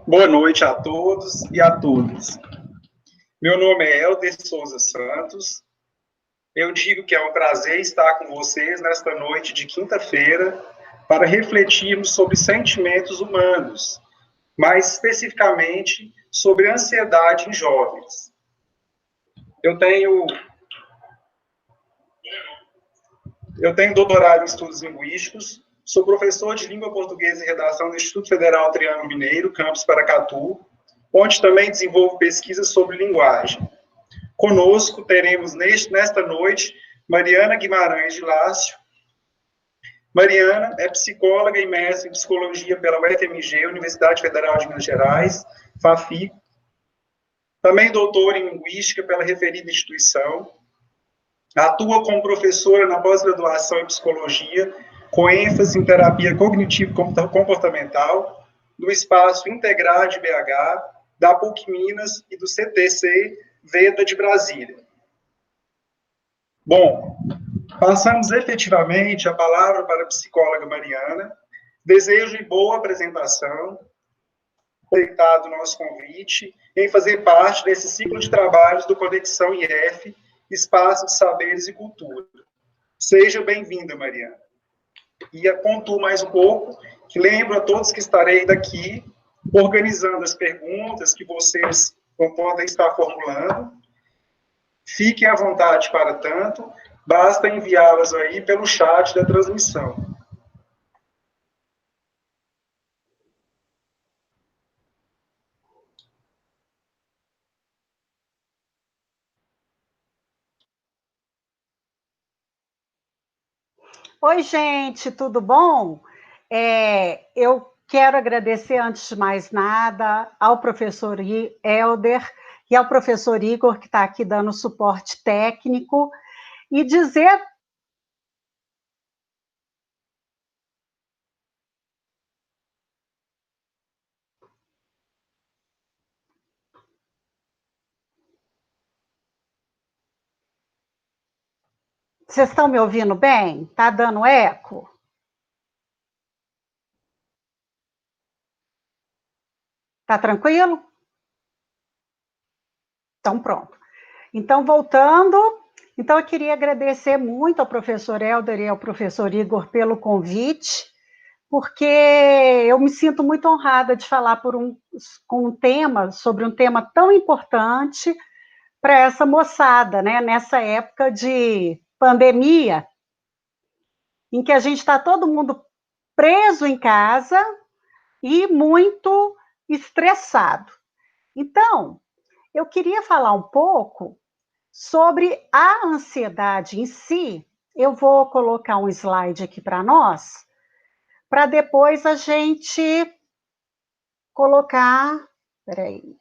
Boa noite a todos e a todas. Meu nome é Helder Souza Santos. Eu digo que é um prazer estar com vocês nesta noite de quinta-feira para refletirmos sobre sentimentos humanos, mais especificamente sobre ansiedade em jovens. Eu tenho doutorado em estudos linguísticos, sou professor de língua portuguesa e redação do Instituto Federal Triângulo Mineiro, campus Paracatu, onde também desenvolvo pesquisas sobre linguagem. Conosco teremos nesta noite Mariana Guimarães de Lácio. Mariana é psicóloga e mestre em psicologia pela UFMG, Universidade Federal de Minas Gerais, FAFI. Também doutora em linguística pela referida instituição. Atua como professora na pós-graduação em psicologia, com ênfase em terapia cognitivo-comportamental, do Espaço Integrar de BH, da PUC Minas e do CTC Veda de Brasília. Bom, passamos efetivamente a palavra para a psicóloga Mariana. Desejo boa apresentação, aceitado o nosso convite, em fazer parte desse ciclo de trabalhos do Conexão IF, Espaço de Saberes e Cultura. Seja bem-vinda, Mariana. E pontuo mais um pouco, que lembro a todos que estarei daqui, organizando as perguntas que vocês podem estar formulando. Fiquem à vontade para tanto, basta enviá-las aí pelo chat da transmissão. Oi, gente, tudo bom? Eu quero agradecer, antes de mais nada, ao professor Helder e ao professor Igor, que está aqui dando suporte técnico, e dizer... Vocês estão me ouvindo bem? Está dando eco? Está tranquilo? Então, pronto. Então, voltando, eu queria agradecer muito ao professor Helder e ao professor Igor pelo convite, porque eu me sinto muito honrada de falar sobre um tema tão importante para essa moçada, né? Nessa época de pandemia, em que a gente está todo mundo preso em casa e muito estressado. Então, eu queria falar um pouco sobre a ansiedade em si. Eu vou colocar um slide aqui para nós, para depois a gente colocar... Peraí.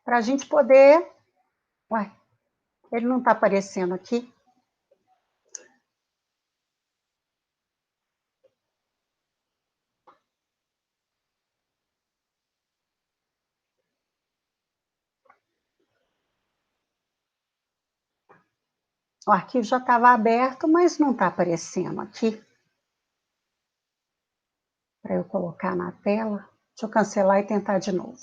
Para a gente poder... Ué, ele não está aparecendo aqui. O arquivo já estava aberto, mas não está aparecendo aqui. Para eu colocar na tela. Deixa eu cancelar e tentar de novo.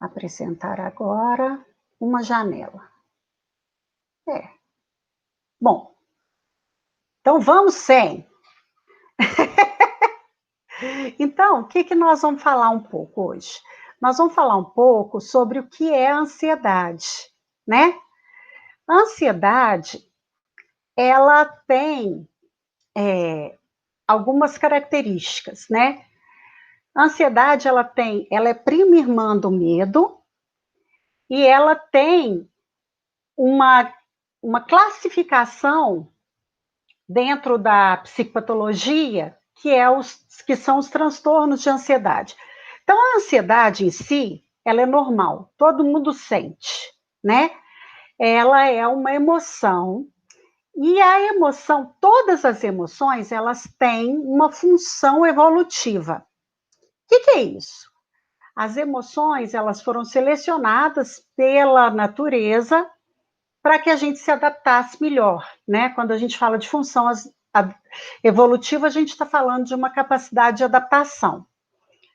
Apresentar agora uma janela. Bom, então vamos sem. Então, o que nós vamos falar um pouco hoje? Nós vamos falar um pouco sobre o que é a ansiedade, né? A ansiedade, ela tem algumas características, né? A ansiedade, ela é prima irmã do medo e ela tem uma classificação dentro da psicopatologia que são os transtornos de ansiedade. Então, a ansiedade em si, ela é normal, todo mundo sente, né? Ela é uma emoção, e a emoção, todas as emoções, elas têm uma função evolutiva. O que é isso? As emoções, elas foram selecionadas pela natureza para que a gente se adaptasse melhor, né? Quando a gente fala de função evolutiva, a gente está falando de uma capacidade de adaptação.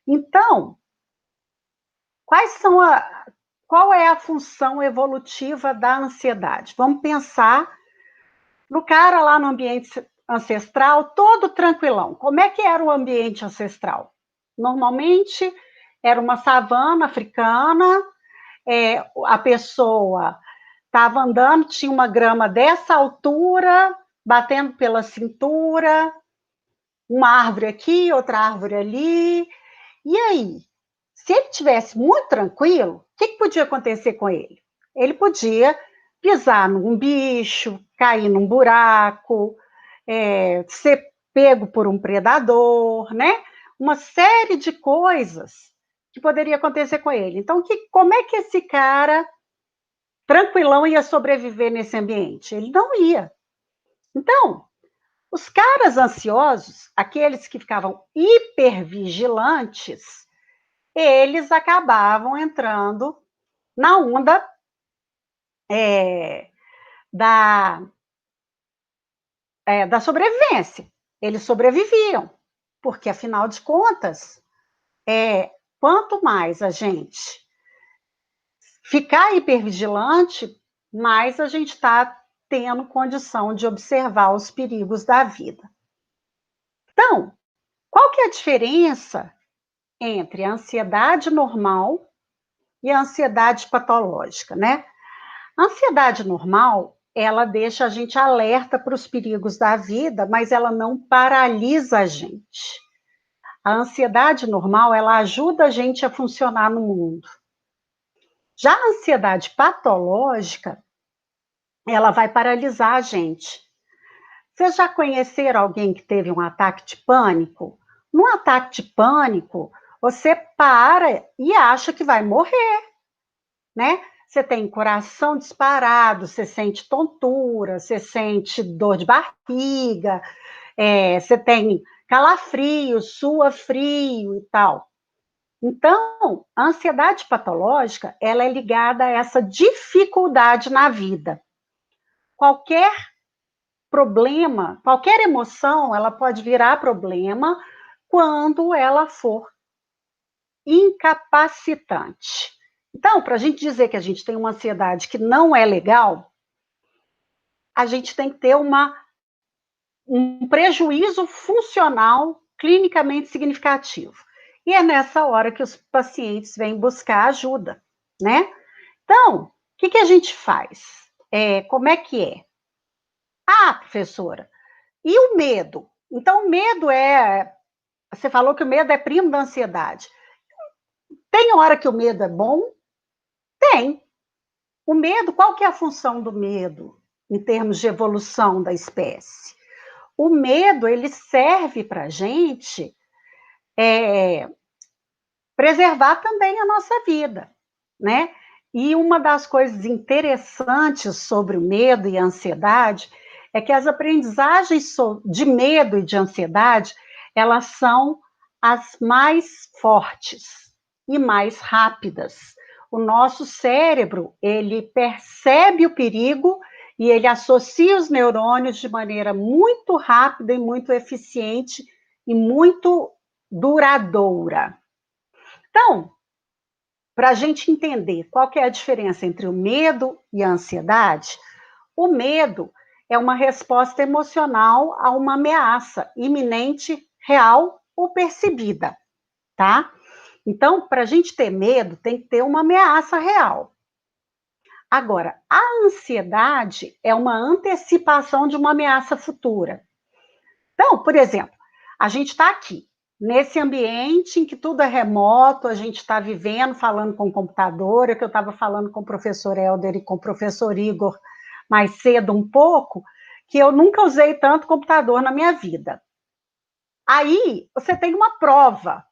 Então, qual é a função evolutiva da ansiedade? Vamos pensar no cara lá no ambiente ancestral, todo tranquilão. Como é que era o ambiente ancestral? Normalmente era uma savana africana, a pessoa estava andando, tinha uma grama dessa altura, batendo pela cintura, uma árvore aqui, outra árvore ali. E aí, se ele tivesse muito tranquilo, o que podia acontecer com ele? Ele podia pisar num bicho, cair num buraco, ser pego por um predador, né? Uma série de coisas que poderia acontecer com ele. Então, como é que esse cara tranquilão ia sobreviver nesse ambiente? Ele não ia. Então, os caras ansiosos, aqueles que ficavam hipervigilantes, eles acabavam entrando na onda da sobrevivência. Eles sobreviviam, porque, afinal de contas, quanto mais a gente ficar hipervigilante, mais a gente está tendo condição de observar os perigos da vida. Então, qual que é a diferença entre a ansiedade normal e a ansiedade patológica, né? A ansiedade normal, ela deixa a gente alerta para os perigos da vida, mas ela não paralisa a gente. A ansiedade normal, ela ajuda a gente a funcionar no mundo. Já a ansiedade patológica, ela vai paralisar a gente. Vocês já conheceram alguém que teve um ataque de pânico? Num ataque de pânico, você para e acha que vai morrer, né? Você tem coração disparado, você sente tontura, você sente dor de barriga, você tem calafrio, sua frio e tal. Então, a ansiedade patológica, ela é ligada a essa dificuldade na vida. Qualquer problema, qualquer emoção, ela pode virar problema quando ela for incapacitante. Então, para a gente dizer que a gente tem uma ansiedade que não é legal, a gente tem que ter um prejuízo funcional clinicamente significativo. E é nessa hora que os pacientes vêm buscar ajuda, né? Então, o que a gente faz? Como é que é? Ah, professora, e o medo? Então, o medo você falou que o medo é primo da ansiedade. Tem hora que o medo é bom? Tem. O medo, qual que é a função do medo em termos de evolução da espécie? O medo, ele serve para a gente preservar também a nossa vida, né? E uma das coisas interessantes sobre o medo e a ansiedade é que as aprendizagens de medo e de ansiedade, elas são as mais fortes e mais rápidas. O nosso cérebro, ele percebe o perigo e ele associa os neurônios de maneira muito rápida e muito eficiente e muito duradoura. Então, para a gente entender qual que é a diferença entre o medo e a ansiedade, o medo é uma resposta emocional a uma ameaça iminente, real ou percebida, tá? Então, para a gente ter medo, tem que ter uma ameaça real. Agora, a ansiedade é uma antecipação de uma ameaça futura. Então, por exemplo, a gente está aqui, nesse ambiente em que tudo é remoto, a gente está vivendo, falando com o computador, que eu estava falando com o professor Helder e com o professor Igor mais cedo um pouco, que eu nunca usei tanto computador na minha vida. Aí, você tem uma prova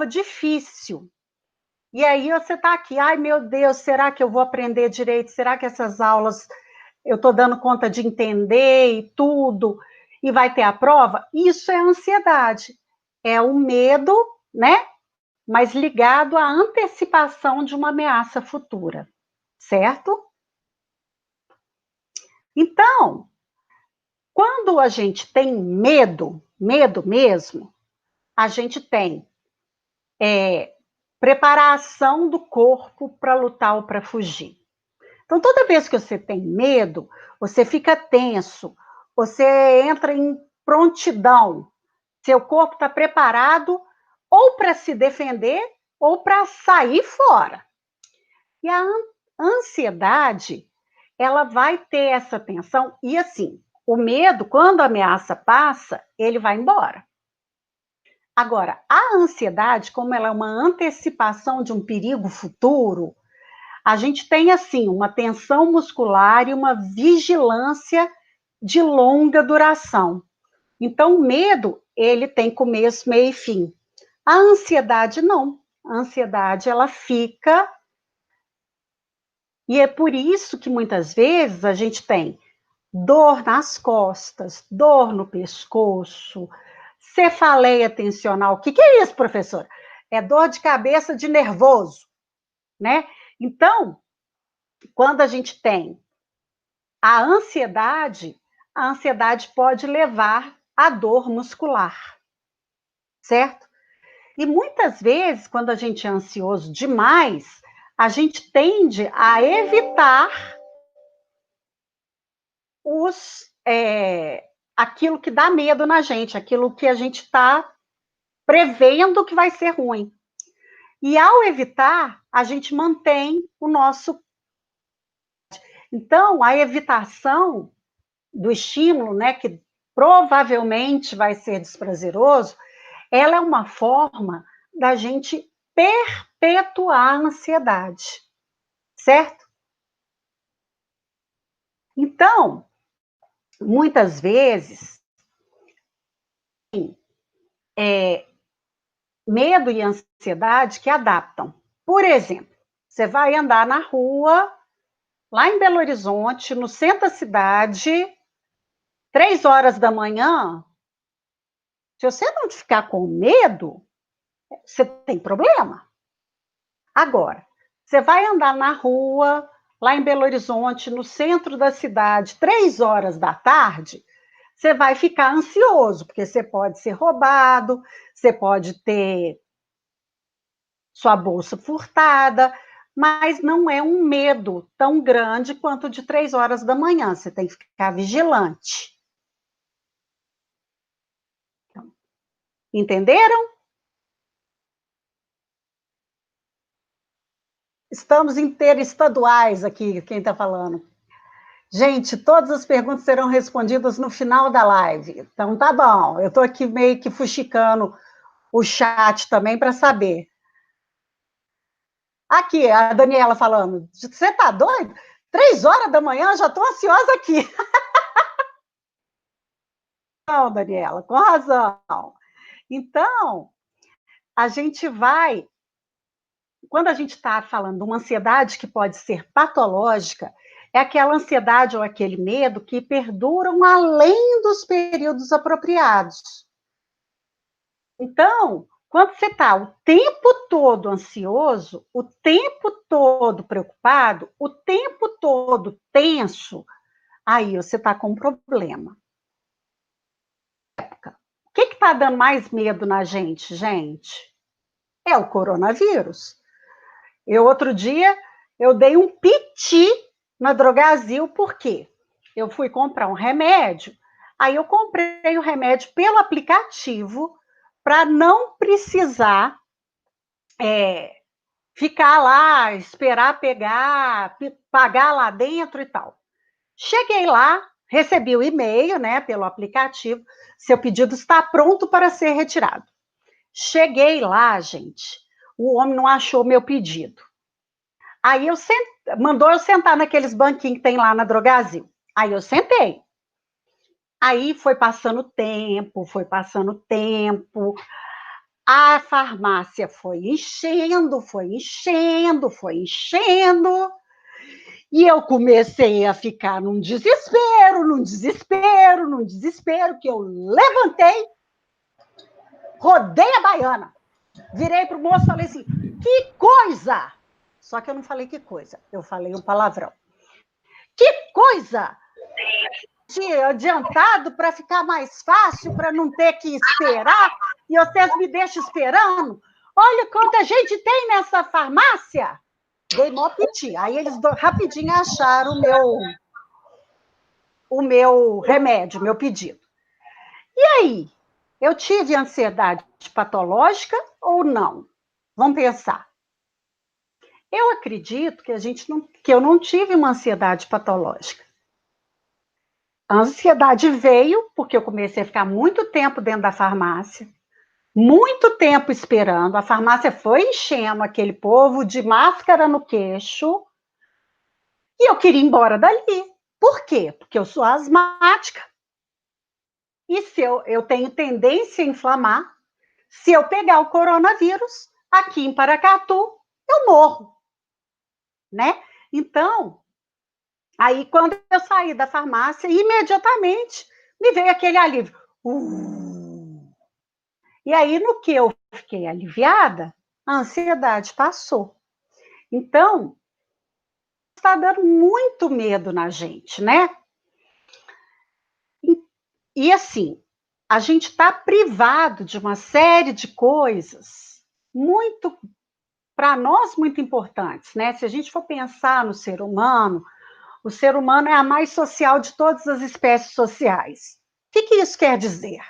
difícil. E aí você está aqui, ai meu Deus, será que eu vou aprender direito? Será que essas aulas eu estou dando conta de entender e tudo? E vai ter a prova? Isso é ansiedade. É o medo, né? Mas ligado à antecipação de uma ameaça futura. Certo? Então, quando a gente tem medo mesmo, a gente tem preparação do corpo para lutar ou para fugir. Então, toda vez que você tem medo, você fica tenso, você entra em prontidão, seu corpo está preparado ou para se defender ou para sair fora. E a ansiedade, ela vai ter essa tensão, e assim, o medo, quando a ameaça passa, ele vai embora. Agora, a ansiedade, como ela é uma antecipação de um perigo futuro, a gente tem, assim, uma tensão muscular e uma vigilância de longa duração. Então, o medo, ele tem começo, meio e fim. A ansiedade, não. A ansiedade, ela fica... E é por isso que, muitas vezes, a gente tem dor nas costas, dor no pescoço, cefaleia tensional. O que é isso, professora? É dor de cabeça de nervoso, né? Então, quando a gente tem a ansiedade pode levar à dor muscular, certo? E muitas vezes, quando a gente é ansioso demais, a gente tende a evitar aquilo que dá medo na gente, aquilo que a gente está prevendo que vai ser ruim. E ao evitar, a gente mantém o nosso... Então, a evitação do estímulo, né, que provavelmente vai ser desprazeroso, ela é uma forma da gente perpetuar a ansiedade, certo? Então, muitas vezes, medo e ansiedade que adaptam. Por exemplo, você vai andar na rua, lá em Belo Horizonte, no centro da cidade, 3 horas da manhã, se você não ficar com medo, você tem problema. Agora, você vai andar na rua, lá em Belo Horizonte, no centro da cidade, 3 horas da tarde, você vai ficar ansioso, porque você pode ser roubado, você pode ter sua bolsa furtada, mas não é um medo tão grande quanto de 3 horas da manhã. Você tem que ficar vigilante. Entenderam? Estamos interestaduais aqui, quem está falando. Gente, todas as perguntas serão respondidas no final da live. Então, tá bom. Eu estou aqui meio que fuxicando o chat também para saber. Aqui, a Daniela falando. Você está doido? 3 horas da manhã, já estou ansiosa aqui. Não, Daniela, com razão. Então, a gente vai... Quando a gente está falando de uma ansiedade que pode ser patológica, é aquela ansiedade ou aquele medo que perduram além dos períodos apropriados. Então, quando você está o tempo todo ansioso, o tempo todo preocupado, o tempo todo tenso, aí você está com um problema. O que está dando mais medo na gente, gente? É o coronavírus. Outro dia, eu dei um piti na Drogasil, por quê? Eu fui comprar um remédio, aí eu comprei o remédio pelo aplicativo para não precisar ficar lá, esperar pegar, pagar lá dentro e tal. Cheguei lá, recebi o e-mail, né, pelo aplicativo, seu pedido está pronto para ser retirado. Cheguei lá, gente, o homem não achou meu pedido. Aí mandou eu sentar naqueles banquinhos que tem lá na Drogasil. Aí eu sentei. Aí foi passando tempo, a farmácia foi enchendo, e eu comecei a ficar num desespero, que eu levantei, rodei a baiana, virei pro moço e falei assim, que coisa! Só que eu não falei que coisa, eu falei um palavrão. Que coisa! adiantado para ficar mais fácil, para não ter que esperar, e vocês me deixam esperando. Olha quanta gente tem nessa farmácia. Dei mó piti. Aí eles rapidinho acharam o meu remédio, meu pedido. E aí? Eu tive ansiedade patológica ou não? Vamos pensar. Eu acredito que eu não tive uma ansiedade patológica. A ansiedade veio porque eu comecei a ficar muito tempo dentro da farmácia, muito tempo esperando. A farmácia foi enchendo aquele povo de máscara no queixo e eu queria ir embora dali. Por quê? Porque eu sou asmática. E se eu tenho tendência a inflamar, se eu pegar o coronavírus aqui em Paracatu, eu morro, né? Então, aí quando eu saí da farmácia, imediatamente me veio aquele alívio. E aí, no que eu fiquei aliviada, a ansiedade passou. Então, está dando muito medo na gente, né? E assim, a gente está privado de uma série de coisas muito, para nós, muito importantes, né? Se a gente for pensar no ser humano, o ser humano é a mais social de todas as espécies sociais. O que isso quer dizer?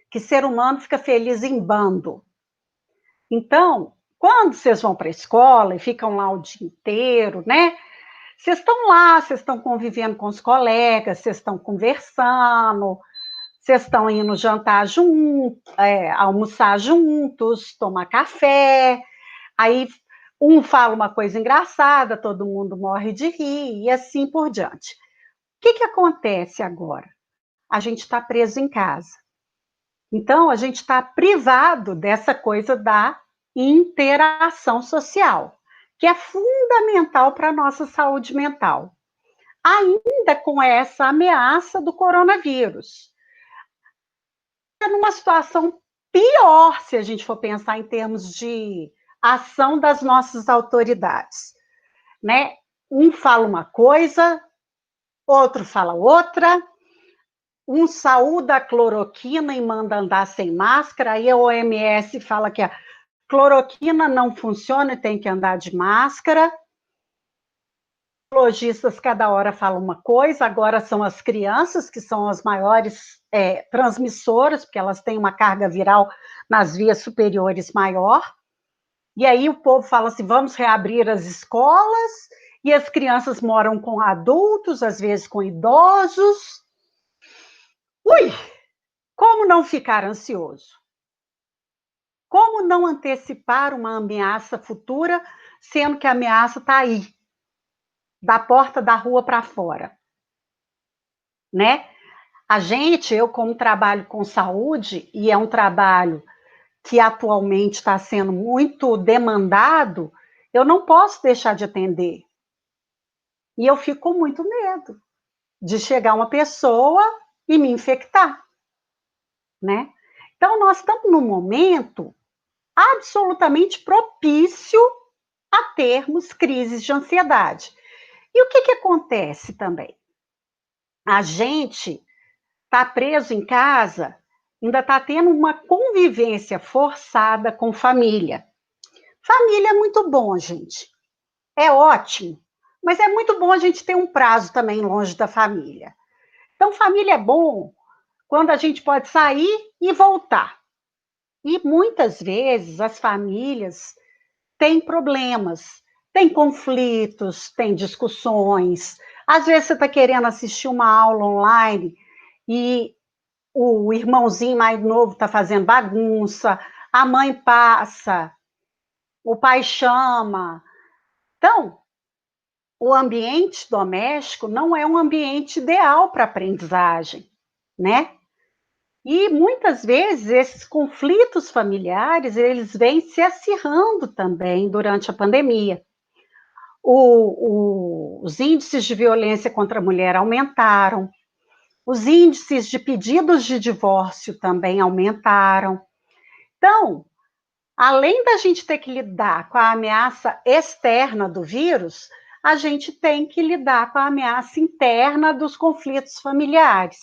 Que ser humano fica feliz em bando. Então, quando vocês vão para a escola e ficam lá o dia inteiro, né? Vocês estão lá, vocês estão convivendo com os colegas, vocês estão conversando, vocês estão indo jantar juntos, almoçar juntos, tomar café, aí um fala uma coisa engraçada, todo mundo morre de rir, e assim por diante. O que acontece agora? A gente está preso em casa. Então, a gente está privado dessa coisa da interação social, que é fundamental para a nossa saúde mental. Ainda com essa ameaça do coronavírus. É numa situação pior, se a gente for pensar em termos de ação das nossas autoridades, né? Um fala uma coisa, outro fala outra, um saúda a cloroquina e manda andar sem máscara, aí a OMS fala que a cloroquina não funciona e tem que andar de máscara. Os lojistas cada hora falam uma coisa, agora são as crianças que são as maiores transmissoras, porque elas têm uma carga viral nas vias superiores maior. E aí o povo fala assim, vamos reabrir as escolas, e as crianças moram com adultos, às vezes com idosos. Ui! Como não ficar ansioso? Como não antecipar uma ameaça futura, sendo que a ameaça está aí, da porta da rua para fora? Né? Eu como trabalho com saúde, e é um trabalho que atualmente está sendo muito demandado, eu não posso deixar de atender. E eu fico com muito medo de chegar uma pessoa e me infectar, né? Então, nós estamos num momento absolutamente propício a termos crises de ansiedade. E o que acontece também? A gente está preso em casa, ainda está tendo uma convivência forçada com família. Família é muito bom, gente. É ótimo. Mas é muito bom a gente ter um prazo também longe da família. Então, família é bom quando a gente pode sair e voltar. E muitas vezes as famílias têm problemas, têm conflitos, têm discussões. Às vezes você está querendo assistir uma aula online e o irmãozinho mais novo está fazendo bagunça, a mãe passa, o pai chama. Então, o ambiente doméstico não é um ambiente ideal para aprendizagem, né? E muitas vezes esses conflitos familiares, eles vêm se acirrando também durante a pandemia. Os índices de violência contra a mulher aumentaram, os índices de pedidos de divórcio também aumentaram. Então, além da gente ter que lidar com a ameaça externa do vírus, a gente tem que lidar com a ameaça interna dos conflitos familiares.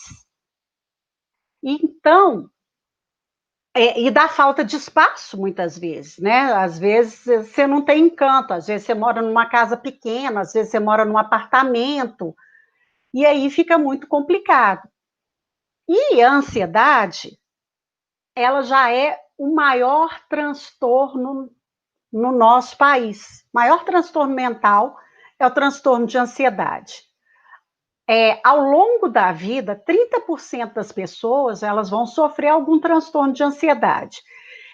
Então, e da falta de espaço, muitas vezes, né? Às vezes você não tem encanto, às vezes você mora numa casa pequena, às vezes você mora num apartamento, e aí fica muito complicado. E a ansiedade, ela já é o maior transtorno no nosso país. O maior transtorno mental é o transtorno de ansiedade. Ao longo da vida, 30% das pessoas elas vão sofrer algum transtorno de ansiedade.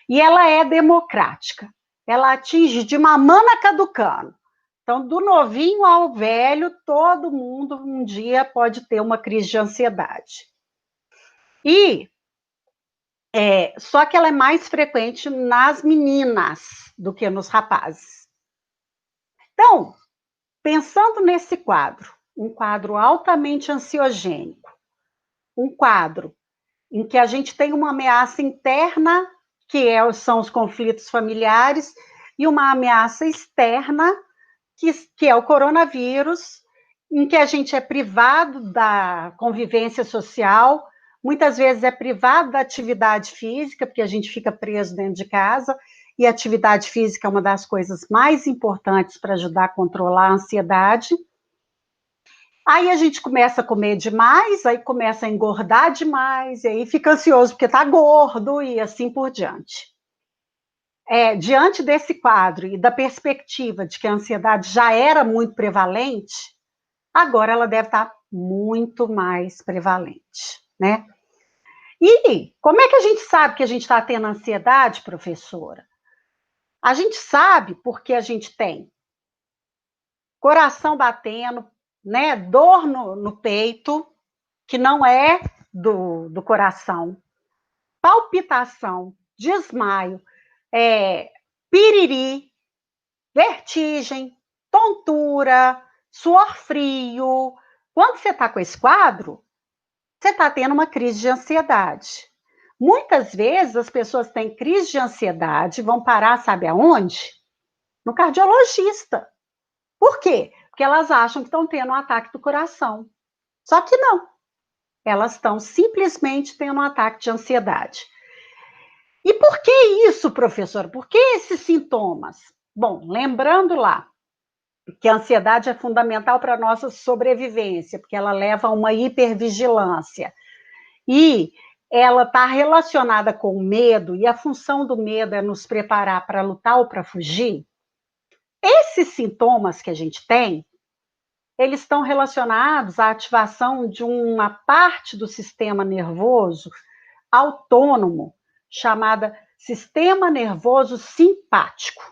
E ela é democrática. Ela atinge de mamana a caducano. Então, do novinho ao velho, todo mundo um dia pode ter uma crise de ansiedade. Só que ela é mais frequente nas meninas do que nos rapazes. Então, pensando nesse quadro, um quadro altamente ansiogênico, um quadro em que a gente tem uma ameaça interna, são os conflitos familiares, e uma ameaça externa, que é o coronavírus, em que a gente é privado da convivência social, muitas vezes é privado da atividade física, porque a gente fica preso dentro de casa, e a atividade física é uma das coisas mais importantes para ajudar a controlar a ansiedade. Aí a gente começa a comer demais, aí começa a engordar demais, e aí fica ansioso porque está gordo, e assim por diante. Diante desse quadro e da perspectiva de que a ansiedade já era muito prevalente, agora ela deve estar muito mais prevalente, né? E como é que a gente sabe que a gente está tendo ansiedade, professora? A gente sabe porque a gente tem coração batendo, né? Dor no peito, que não é do coração, palpitação, desmaio, piriri, vertigem, tontura, suor frio. Quando você está com esse quadro, você está tendo uma crise de ansiedade. Muitas vezes as pessoas têm crise de ansiedade, vão parar, sabe aonde? No cardiologista. Por quê? Porque elas acham que estão tendo um ataque do coração. Só que não. Elas estão simplesmente tendo um ataque de ansiedade. E por que isso, professor? Por que esses sintomas? Bom, lembrando lá que a ansiedade é fundamental para a nossa sobrevivência, porque ela leva a uma hipervigilância. E ela está relacionada com o medo, e a função do medo é nos preparar para lutar ou para fugir. Esses sintomas que a gente tem, eles estão relacionados à ativação de uma parte do sistema nervoso autônomo, chamada sistema nervoso simpático.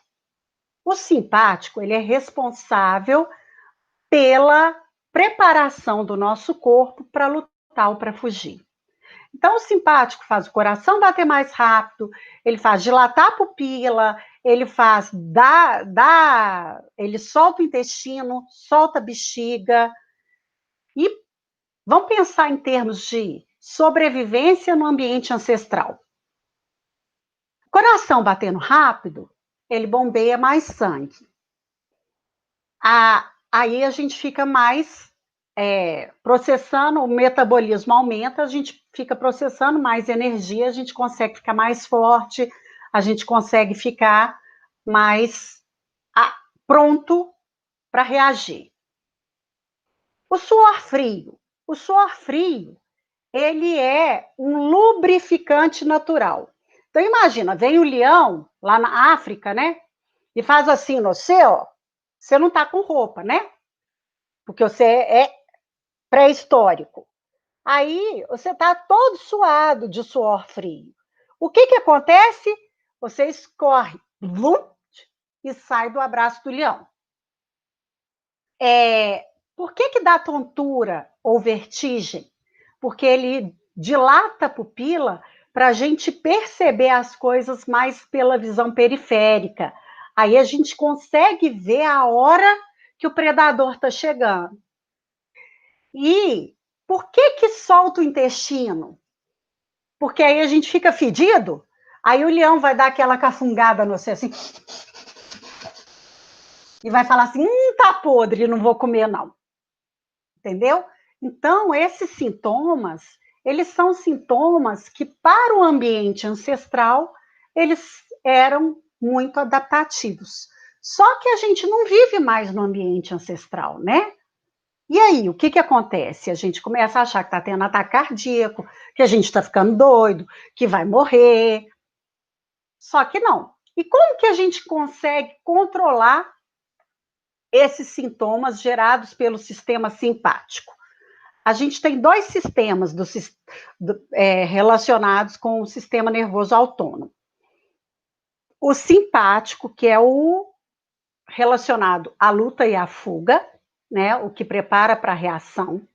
O simpático, ele é responsável pela preparação do nosso corpo para lutar ou para fugir. Então, o simpático faz o coração bater mais rápido, ele faz dilatar a pupila, ele faz ele solta o intestino, solta a bexiga. E vamos pensar em termos de sobrevivência no ambiente ancestral. Coração batendo rápido, ele bombeia mais sangue. Aí a gente fica mais processando, o metabolismo aumenta, a gente fica processando mais energia, a gente consegue ficar mais forte, a gente consegue ficar mais pronto para reagir. O suor frio, ele é um lubrificante natural. Então, imagina, vem o leão lá na África, né? E faz assim no você, ó. Você não está com roupa, né? Porque você é pré-histórico. Aí, você está todo suado de suor frio. O que acontece? Você escorre e sai do abraço do leão. Por que dá tontura ou vertigem? Porque ele dilata a pupila para a gente perceber as coisas mais pela visão periférica. Aí a gente consegue ver a hora que o predador está chegando. E por que solta o intestino? Porque aí a gente fica fedido, aí o leão vai dar aquela cafungada no você, assim. e vai falar assim, tá podre, não vou comer não. Entendeu? Então, esses sintomas, eles são sintomas que, para o ambiente ancestral, eles eram muito adaptativos. Só que a gente não vive mais no ambiente ancestral, né? E aí, o que, que acontece? A gente começa a achar que está tendo ataque cardíaco, que a gente está ficando doido, que vai morrer. Só que não. E como que a gente consegue controlar esses sintomas gerados pelo sistema simpático? A gente tem dois sistemas relacionados com o sistema nervoso autônomo. O simpático, que é o relacionado à luta e à fuga, né, o que prepara para a reação,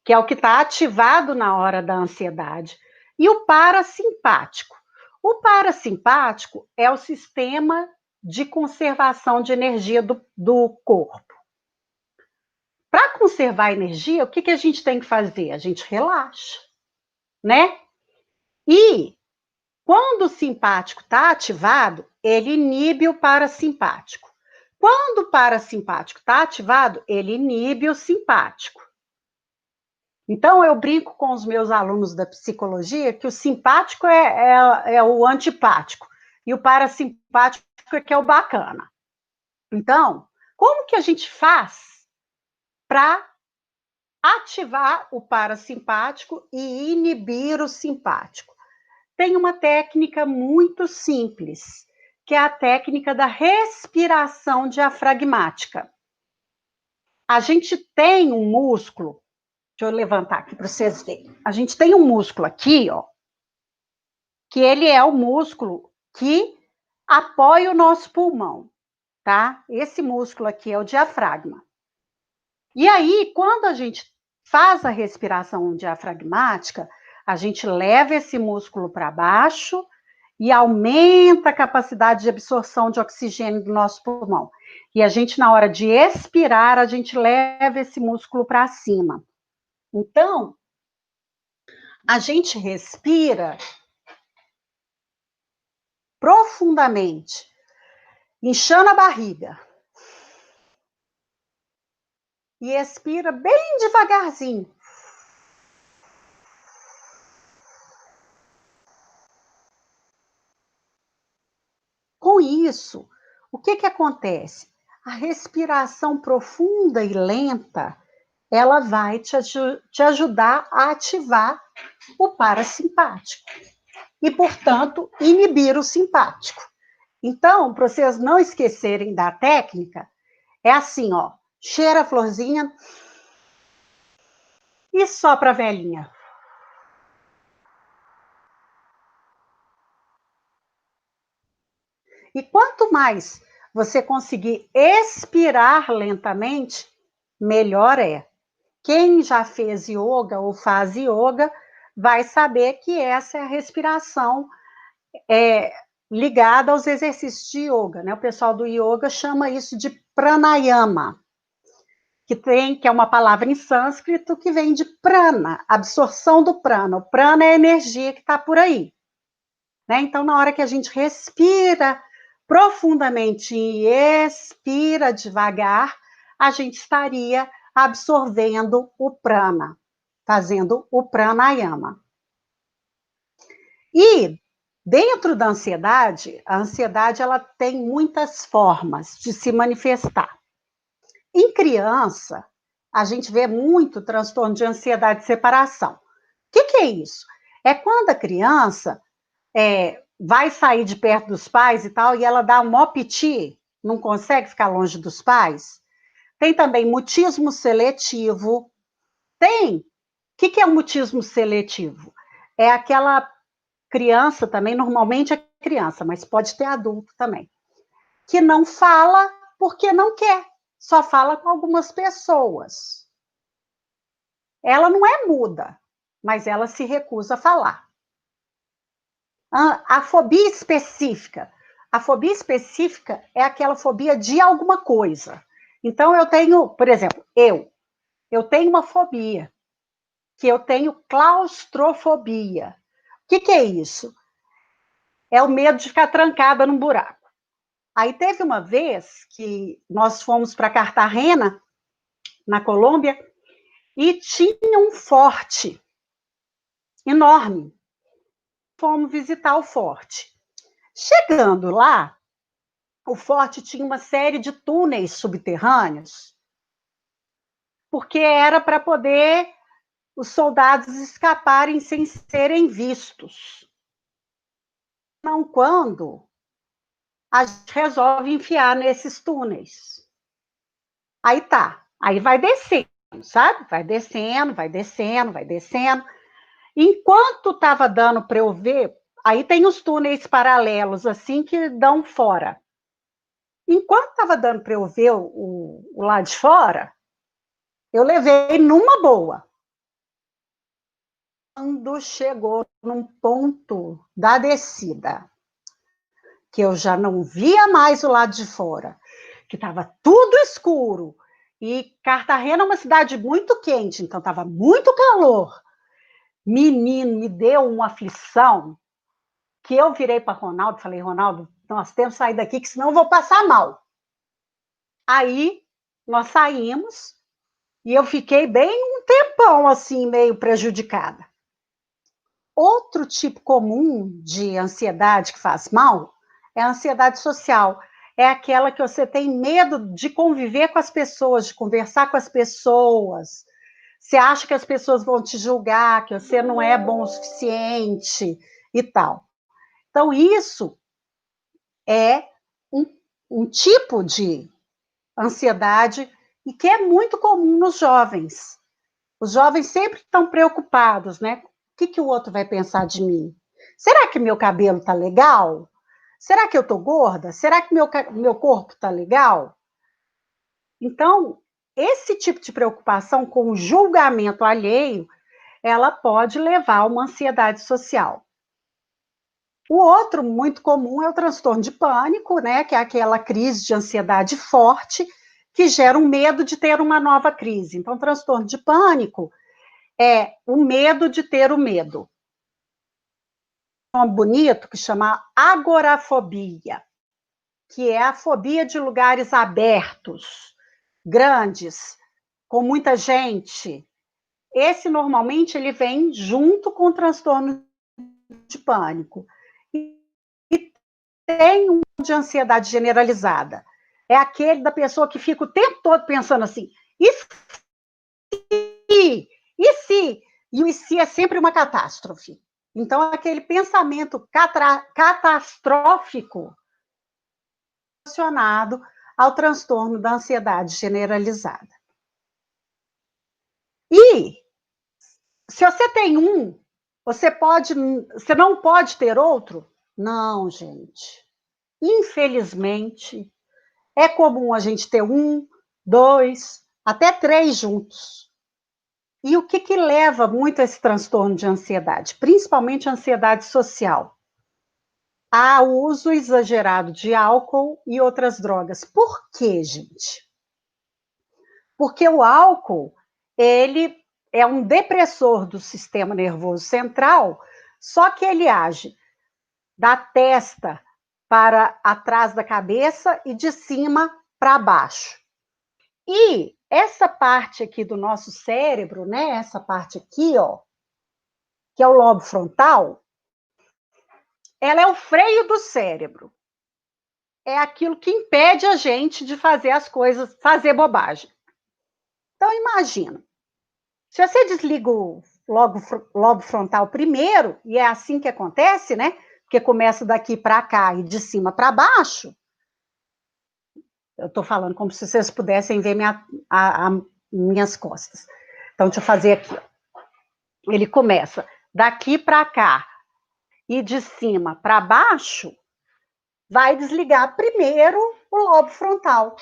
que é o que está ativado na hora da ansiedade, e o parasimpático. O parasimpático é o sistema de conservação de energia do corpo. Para conservar a energia, o que, que a gente tem que fazer? A gente relaxa, né? E quando o simpático está ativado, ele inibe o parasimpático. Quando o parasimpático está ativado, ele inibe o simpático. Então, eu brinco com os meus alunos da psicologia que o simpático é o antipático e o parasimpático é que é o bacana. Então, como que a gente faz para ativar o parasimpático e inibir o simpático? Tem uma técnica muito simples, que é a técnica da respiração diafragmática. A gente tem um músculo, deixa eu levantar aqui para vocês verem. A gente tem um músculo aqui, ó, que ele é o músculo que apoia o nosso pulmão, tá? Esse músculo aqui é o diafragma. E aí, quando a gente faz a respiração diafragmática, a gente leva esse músculo para baixo e aumenta a capacidade de absorção de oxigênio do nosso pulmão. E a gente, na hora de expirar, a gente leva esse músculo para cima. Então, a gente respira profundamente, inchando a barriga. E expira bem devagarzinho. Com isso, o que, que acontece? A respiração profunda e lenta, ela vai te ajudar a ativar o parasimpático e, portanto, inibir o simpático. Então, para vocês não esquecerem da técnica, é assim, ó, cheira a florzinha e sopra a velhinha. E quanto mais você conseguir expirar lentamente, melhor é. Quem já fez yoga ou faz yoga vai saber que essa é a respiração ligada aos exercícios de yoga, né? O pessoal do yoga chama isso de pranayama, que é uma palavra em sânscrito que vem de prana, absorção do prana. O prana é a energia que está por aí, né? Então, na hora que a gente respira profundamente e expira devagar, a gente estaria absorvendo o prana, fazendo o pranayama. E dentro da ansiedade, a ansiedade ela tem muitas formas de se manifestar. Em criança, a gente vê muito transtorno de ansiedade de separação. O que é isso? É quando a criança vai sair de perto dos pais e tal, e ela dá um mó piti, não consegue ficar longe dos pais. Tem também mutismo seletivo. Tem. O que é o mutismo seletivo? É aquela criança também, normalmente é criança, mas pode ter adulto também, que não fala porque não quer, só fala com algumas pessoas. Ela não é muda, mas ela se recusa a falar. A fobia específica. A fobia específica é aquela fobia de alguma coisa. Então, eu tenho, por exemplo, eu tenho uma fobia, que eu tenho claustrofobia. O que é isso? É o medo de ficar trancada num buraco. Aí teve uma vez que nós fomos para Cartagena, na Colômbia, e tinha um forte enorme. Fomos visitar o forte. Chegando lá, o forte tinha uma série de túneis subterrâneos, porque era para poder os soldados escaparem sem serem vistos. Não quando a gente resolve enfiar nesses túneis. Aí tá, aí vai descendo, sabe? Vai descendo, vai descendo, vai descendo. Enquanto estava dando para eu ver, aí tem os túneis paralelos, assim, que dão fora. Enquanto estava dando para eu ver o lado de fora, eu levei numa boa. Quando chegou num ponto da descida, que eu já não via mais o lado de fora, que estava tudo escuro, e Cartagena é uma cidade muito quente, então estava muito calor. Menino, me deu uma aflição, que eu virei para Ronaldo e falei, Ronaldo, nós temos que sair daqui, que senão eu vou passar mal. Aí, nós saímos, e eu fiquei bem um tempão, assim, meio prejudicada. Outro tipo comum de ansiedade que faz mal é a ansiedade social. É aquela que você tem medo de conviver com as pessoas, de conversar com as pessoas. Você acha que as pessoas vão te julgar, que você não é bom o suficiente e tal. Então, isso é um tipo de ansiedade e que é muito comum nos jovens. Os jovens sempre estão preocupados, né? O que o outro vai pensar de mim? Será que meu cabelo está legal? Será que eu estou gorda? Será que meu corpo está legal? Então, esse tipo de preocupação com o julgamento alheio, ela pode levar a uma ansiedade social. O outro muito comum é o transtorno de pânico, né? Que é aquela crise de ansiedade forte que gera um medo de ter uma nova crise. Então, transtorno de pânico é o medo de ter o medo. Um nome bonito que chama agorafobia, que é a fobia de lugares abertos, grandes, com muita gente. Esse normalmente ele vem junto com o transtorno de pânico. E tem um de ansiedade generalizada. É aquele da pessoa que fica o tempo todo pensando assim, e se? E se? E o e se é sempre uma catástrofe. Então, aquele pensamento catastrófico relacionado ao transtorno da ansiedade generalizada. E, se você tem um, você não pode ter outro? Não, gente. Infelizmente, é comum a gente ter um, dois, até três juntos. E o que leva muito a esse transtorno de ansiedade? Principalmente a ansiedade social. Há o uso exagerado de álcool e outras drogas. Por quê, gente? Porque o álcool, ele é um depressor do sistema nervoso central, só que ele age da testa para atrás da cabeça e de cima para baixo. E essa parte aqui do nosso cérebro, né, essa parte aqui, ó, que é o lobo frontal, ela é o freio do cérebro. É aquilo que impede a gente de fazer as coisas, fazer bobagem. Então, imagina, se você desliga o lobo frontal primeiro, e é assim que acontece, né? Porque começa daqui para cá e de cima para baixo. Eu estou falando como se vocês pudessem ver minhas costas. Então, deixa eu fazer aqui. Ele começa daqui para cá e de cima para baixo, vai desligar primeiro o lobo frontal.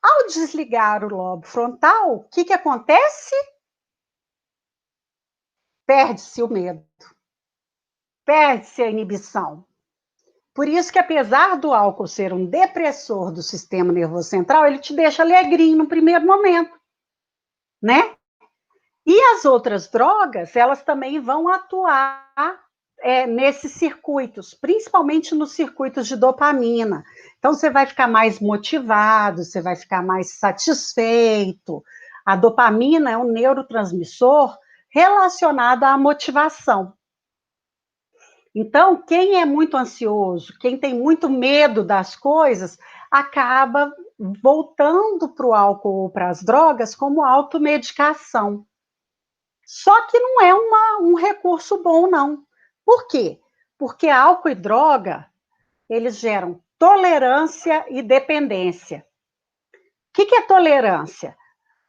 Ao desligar o lobo frontal, o que acontece? Perde-se o medo, perde-se a inibição. Por isso que, apesar do álcool ser um depressor do sistema nervoso central, ele te deixa alegrinho no primeiro momento, né? E as outras drogas, elas também vão atuar nesses circuitos, principalmente nos circuitos de dopamina. Então, você vai ficar mais motivado, você vai ficar mais satisfeito. A dopamina é um neurotransmissor relacionado à motivação. Então, quem é muito ansioso, quem tem muito medo das coisas, acaba voltando para o álcool ou para as drogas como automedicação. Só que não é um recurso bom, não. Por quê? Porque álcool e droga, eles geram tolerância e dependência. O que é tolerância?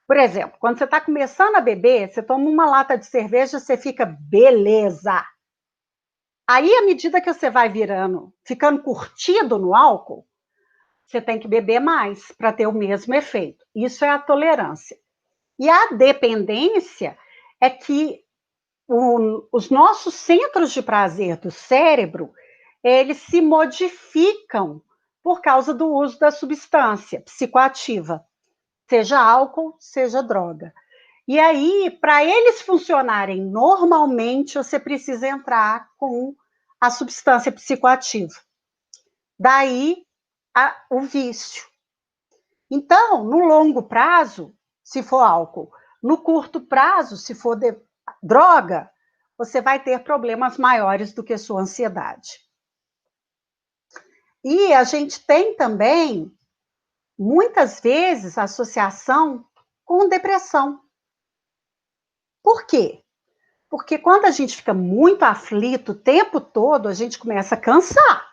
Por exemplo, quando você está começando a beber, você toma uma lata de cerveja, você fica beleza. Aí, à medida que você vai ficando curtido no álcool, você tem que beber mais para ter o mesmo efeito. Isso é a tolerância. E a dependência é que os nossos centros de prazer do cérebro, eles se modificam por causa do uso da substância psicoativa, seja álcool, seja droga. E aí, para eles funcionarem normalmente, você precisa entrar com a substância psicoativa. Daí, o vício. Então, no longo prazo, se for álcool, no curto prazo, se for droga, você vai ter problemas maiores do que sua ansiedade. E a gente tem também, muitas vezes, associação com depressão. Por quê? Porque quando a gente fica muito aflito o tempo todo, a gente começa a cansar.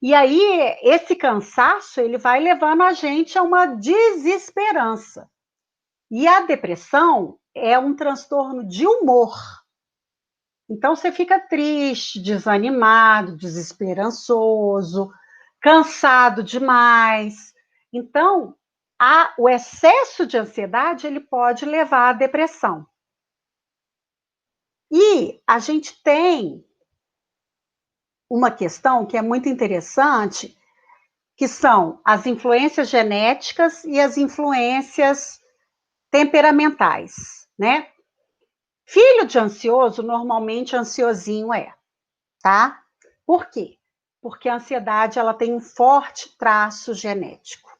E aí, esse cansaço, ele vai levando a gente a uma desesperança. E a depressão é um transtorno de humor. Então, você fica triste, desanimado, desesperançoso, cansado demais. Então, o excesso de ansiedade, ele pode levar à depressão. E a gente tem uma questão que é muito interessante, que são as influências genéticas e as influências temperamentais, né? Filho de ansioso, normalmente ansiosinho tá? Por quê? Porque a ansiedade, ela tem um forte traço genético.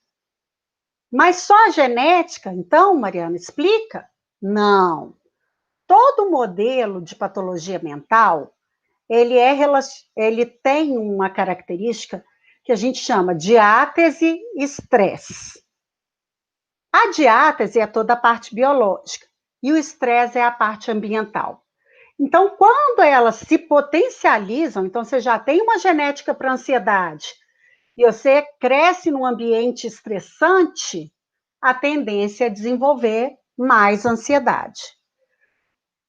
Mas só a genética, então, Mariana, explica? Não. Todo modelo de patologia mental, ele tem uma característica que a gente chama diátese e estresse. A diátese é toda a parte biológica e o estresse é a parte ambiental. Então, quando elas se potencializam, então você já tem uma genética para ansiedade e você cresce num ambiente estressante, a tendência é desenvolver mais ansiedade.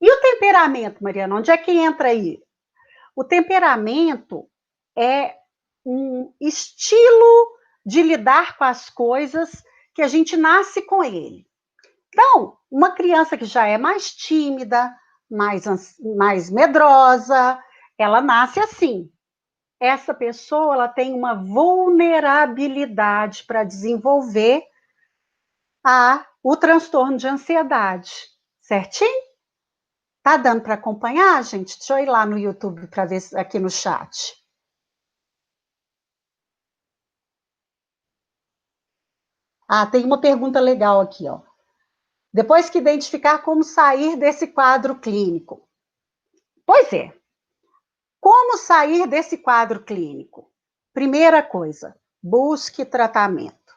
E o temperamento, Mariana, onde é que entra aí? O temperamento é um estilo de lidar com as coisas que a gente nasce com ele. Então, uma criança que já é mais tímida, mais medrosa, ela nasce assim. Essa pessoa, ela tem uma vulnerabilidade para desenvolver o transtorno de ansiedade, certinho? Tá dando para acompanhar, gente? Deixa eu ir lá no YouTube para ver aqui no chat. Tem uma pergunta legal aqui, ó. Depois que identificar como sair desse quadro clínico. Pois é. Como sair desse quadro clínico? Primeira coisa, busque tratamento.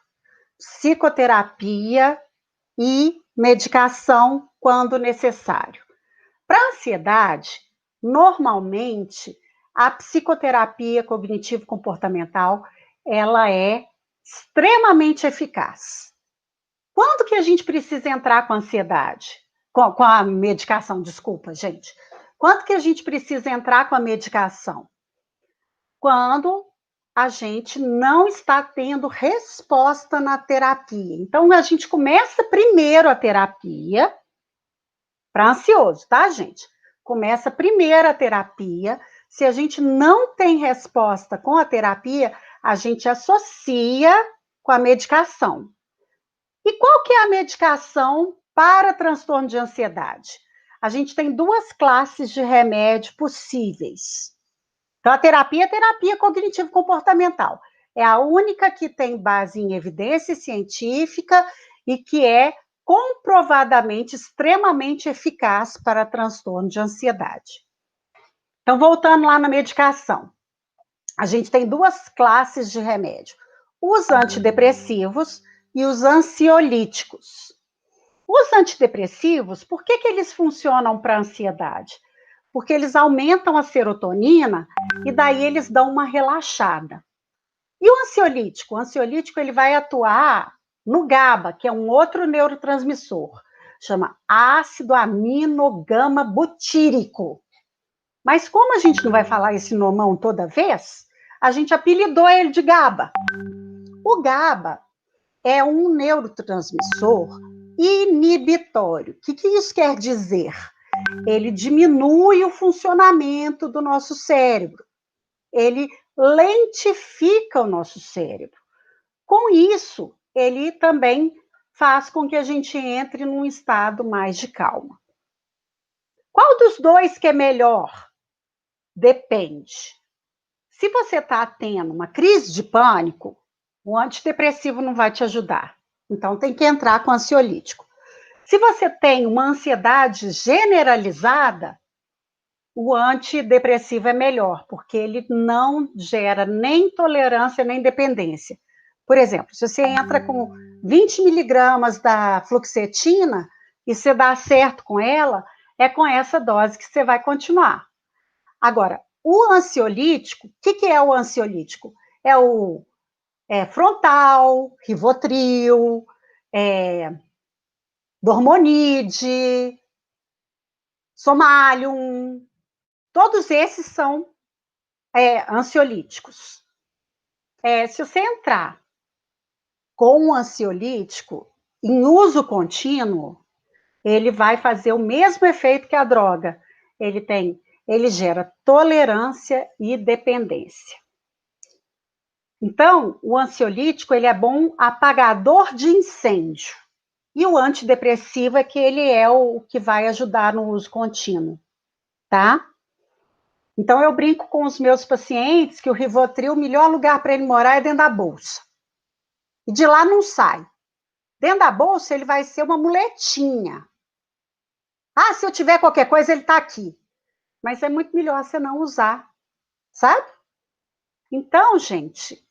Psicoterapia e medicação quando necessário. Para ansiedade, normalmente, a psicoterapia cognitivo-comportamental, ela é extremamente eficaz. Quando que a gente precisa entrar com a ansiedade? Com a medicação, desculpa, gente. Quando que a gente precisa entrar com a medicação? Quando a gente não está tendo resposta na terapia. Então, a gente começa primeiro a terapia para ansioso, tá, gente? Começa primeiro a terapia. Se a gente não tem resposta com a terapia, a gente associa com a medicação. E qual que é a medicação para transtorno de ansiedade? a gente tem duas classes de remédio possíveis. Então, a terapia é terapia cognitivo-comportamental. É a única que tem base em evidência científica e que é comprovadamente extremamente eficaz para transtorno de ansiedade. Então, voltando lá na medicação, a gente tem duas classes de remédio: os antidepressivos e os ansiolíticos. Os antidepressivos, por que eles funcionam para a ansiedade? Porque eles aumentam a serotonina e daí eles dão uma relaxada. E o ansiolítico? O ansiolítico ele vai atuar no GABA, que é um outro neurotransmissor, chama ácido aminogama butírico. Mas como a gente não vai falar esse nomão toda vez, a gente apelidou ele de GABA. O GABA é um neurotransmissor inibitório. O que isso quer dizer? Ele diminui o funcionamento do nosso cérebro. Ele lentifica o nosso cérebro. Com isso, ele também faz com que a gente entre num estado mais de calma. Qual dos dois que é melhor? Depende. Se você está tendo uma crise de pânico, o antidepressivo não vai te ajudar. Então, tem que entrar com ansiolítico. Se você tem uma ansiedade generalizada, o antidepressivo é melhor, porque ele não gera nem tolerância nem dependência. Por exemplo, se você entra com 20 miligramas da fluoxetina e você dá certo com ela, é com essa dose que você vai continuar. Agora, o ansiolítico, o que é o ansiolítico? É o Frontal, Rivotril, Dormonide, Somalium, todos esses são ansiolíticos. Se você entrar com um ansiolítico em uso contínuo, ele vai fazer o mesmo efeito que a droga. Ele gera tolerância e dependência. Então, o ansiolítico ele é bom apagador de incêndio. E o antidepressivo é que ele é o que vai ajudar no uso contínuo, tá? Então, eu brinco com os meus pacientes que o Rivotril, o melhor lugar para ele morar é dentro da bolsa. E de lá não sai. Dentro da bolsa, ele vai ser uma muletinha. Ah, se eu tiver qualquer coisa, ele está aqui. Mas é muito melhor você não usar, sabe? Então, gente,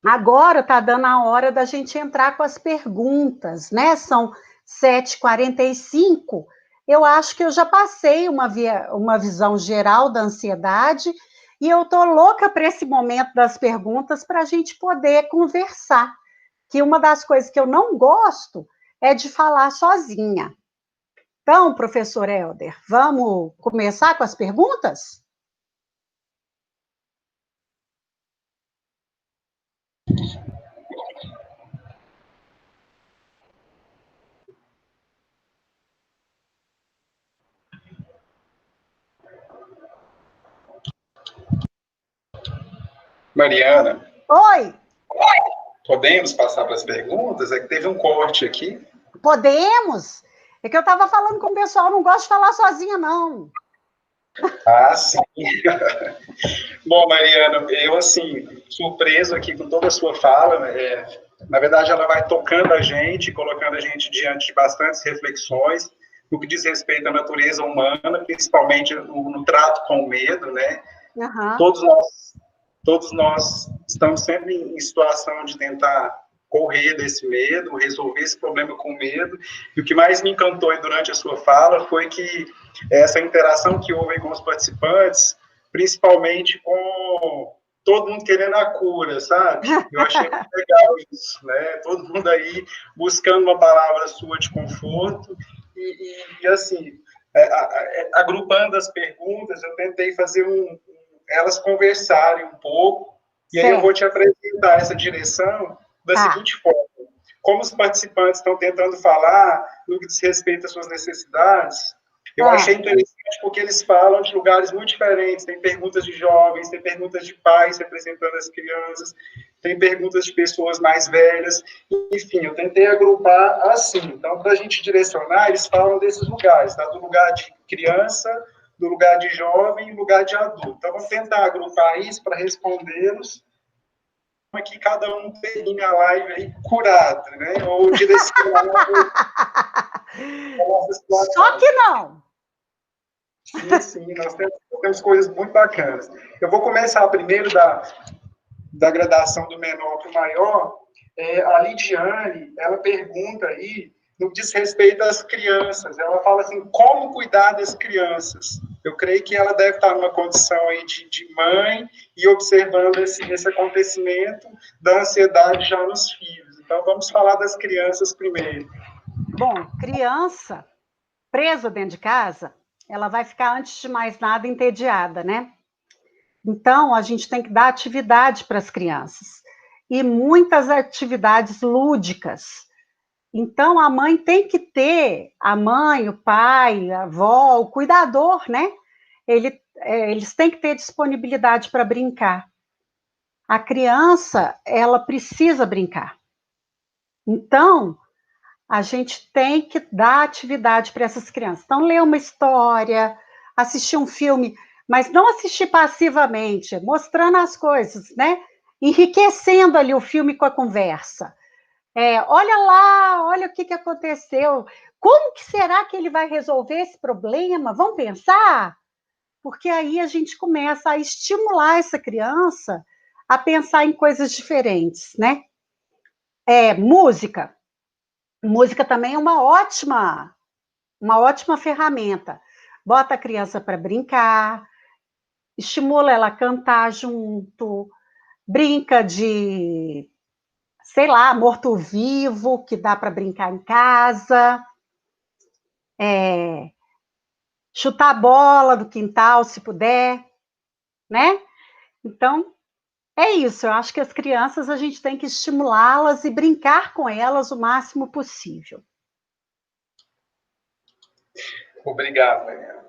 agora está dando a hora da gente entrar com as perguntas, né? São 7h45. Eu acho que eu já passei uma visão geral da ansiedade e eu estou louca para esse momento das perguntas para a gente poder conversar. Que uma das coisas que eu não gosto é de falar sozinha. Então, professor Helder, vamos começar com as perguntas? Mariana. Oi! Podemos passar para as perguntas? É que teve um corte aqui. Podemos? É que eu estava falando com o pessoal, não gosto de falar sozinha, não. Ah, sim. Bom, Mariana, eu, assim, surpreso aqui com toda a sua fala. Na verdade, ela vai tocando a gente, colocando a gente diante de bastantes reflexões no que diz respeito à natureza humana, principalmente no trato com o medo, né? Uhum. Todos nós estamos sempre em situação de tentar correr desse medo, resolver esse problema com medo. E o que mais me encantou durante a sua fala foi que essa interação que houve com os participantes, principalmente com todo mundo querendo a cura, sabe? Eu achei muito legal isso, né? Todo mundo aí buscando uma palavra sua de conforto e assim, agrupando as perguntas, eu tentei fazer elas conversarem um pouco, e aí eu vou te apresentar essa direção da seguinte forma. Como os participantes estão tentando falar no que diz respeito às suas necessidades, eu achei interessante porque eles falam de lugares muito diferentes. Tem perguntas de jovens, tem perguntas de pais representando as crianças. tem perguntas de pessoas mais velhas, enfim, eu tentei agrupar assim. Então, para a gente direcionar, eles falam desses lugares, tá? Do lugar de criança, do lugar de jovem e do lugar de adulto. Então, vamos tentar agrupar isso para respondê-los, para que cada um termine a live aí curado, né? Ou direcionado a nossa situação. Só que não! Sim, nós temos coisas muito bacanas. Eu vou começar primeiro da gradação do menor para o maior. A Lidiane, ela pergunta aí, no que diz respeito às crianças, ela fala assim, como cuidar das crianças? Eu creio que ela deve estar numa condição aí de mãe e observando esse acontecimento da ansiedade já nos filhos. Então, vamos falar das crianças primeiro. Bom, criança presa dentro de casa, ela vai ficar, antes de mais nada, entediada, né? Então, a gente tem que dar atividade para as crianças. E muitas atividades lúdicas. Então, a mãe tem que ter, a mãe, o pai, a avó, o cuidador, né? Eles têm que ter disponibilidade para brincar. A criança, ela precisa brincar. Então, a gente tem que dar atividade para essas crianças. Então, ler uma história, assistir um filme, mas não assistir passivamente, mostrando as coisas, né? Enriquecendo ali o filme com a conversa. Olha lá, olha o que aconteceu. Como que será que ele vai resolver esse problema? Vamos pensar? Porque aí a gente começa a estimular essa criança a pensar em coisas diferentes, né? Música. Música também é uma ótima ferramenta. Bota a criança para brincar, estimula ela a cantar junto, brinca de, sei lá, morto-vivo, que dá para brincar em casa, chutar a bola do quintal, se puder, né? Então, é isso. Eu acho que as crianças, a gente tem que estimulá-las e brincar com elas o máximo possível. Obrigado, Mariana.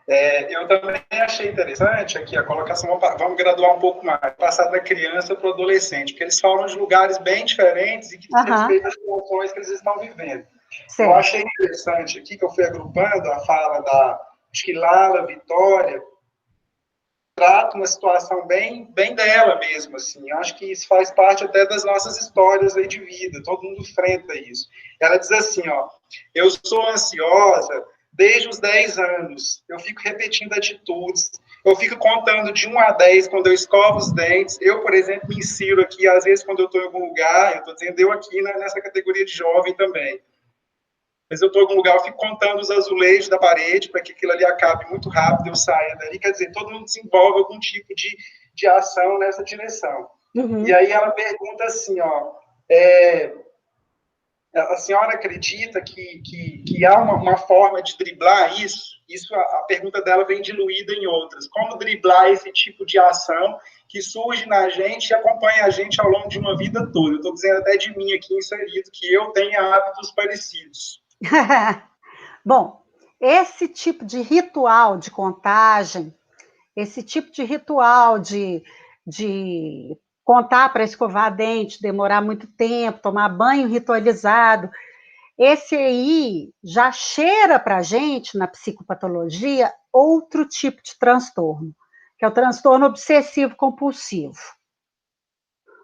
Eu também achei interessante aqui a colocação, vamos graduar um pouco mais, passar da criança para o adolescente, porque eles falam de lugares bem diferentes e que diz respeito às situações que eles estão vivendo. Certo. Eu achei interessante aqui, que eu fui agrupando a fala acho que Lala, Vitória, trata uma situação bem dela mesmo, assim. Eu acho que isso faz parte até das nossas histórias aí de vida, todo mundo enfrenta isso. Ela diz assim, ó, eu sou ansiosa desde os 10 anos, eu fico repetindo atitudes, eu fico contando de 1 a 10 quando eu escovo os dentes, eu, por exemplo, me insiro aqui, às vezes, quando eu estou em algum lugar, eu estou dizendo eu aqui nessa categoria de jovem também, mas eu estou em algum lugar, eu fico contando os azulejos da parede para que aquilo ali acabe muito rápido, eu saia dali, quer dizer, todo mundo desenvolve algum tipo de ação nessa direção. Uhum. E aí ela pergunta assim, ó, a senhora acredita que há uma forma de driblar isso? A pergunta dela vem diluída em outras. Como driblar esse tipo de ação que surge na gente e acompanha a gente ao longo de uma vida toda? Eu estou dizendo até de mim aqui inserido, que eu tenho hábitos parecidos. Bom, esse tipo de ritual de contagem, esse tipo de ritual de contar para escovar dente, demorar muito tempo, tomar banho ritualizado, esse aí já cheira para a gente, na psicopatologia, outro tipo de transtorno, que é o transtorno obsessivo-compulsivo.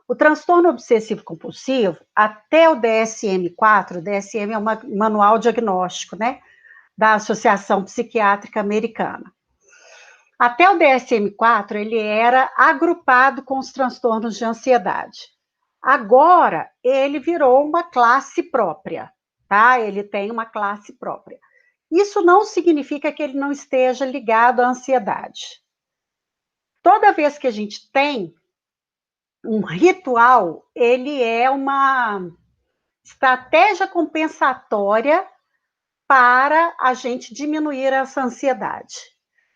O transtorno obsessivo-compulsivo, até o DSM-4, o DSM é um manual diagnóstico, né, da Associação Psiquiátrica Americana. Até o DSM-4, ele era agrupado com os transtornos de ansiedade. Agora, ele virou uma classe própria, tá? Ele tem uma classe própria. Isso não significa que ele não esteja ligado à ansiedade. Toda vez que a gente tem um ritual, ele é uma estratégia compensatória para a gente diminuir essa ansiedade.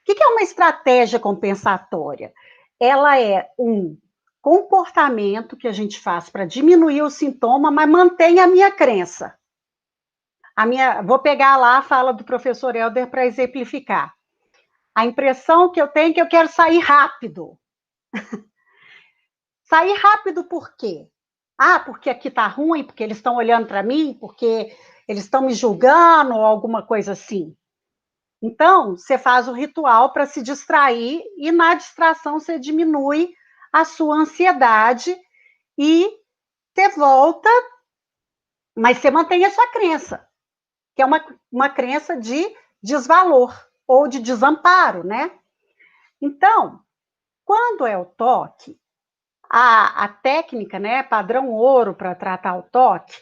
O que é uma estratégia compensatória? Ela é um comportamento que a gente faz para diminuir o sintoma, mas mantém a minha crença. Vou pegar lá a fala do professor Helder para exemplificar. A impressão que eu tenho é que eu quero sair rápido. Sair rápido por quê? Ah, porque aqui está ruim, porque eles estão olhando para mim, porque eles estão me julgando, ou alguma coisa assim. Então, você faz o ritual para se distrair, e na distração você diminui a sua ansiedade e você volta, mas você mantém a sua crença, que é uma crença de desvalor ou de desamparo, né? Então, quando é o toque, a técnica, né, padrão ouro para tratar o toque,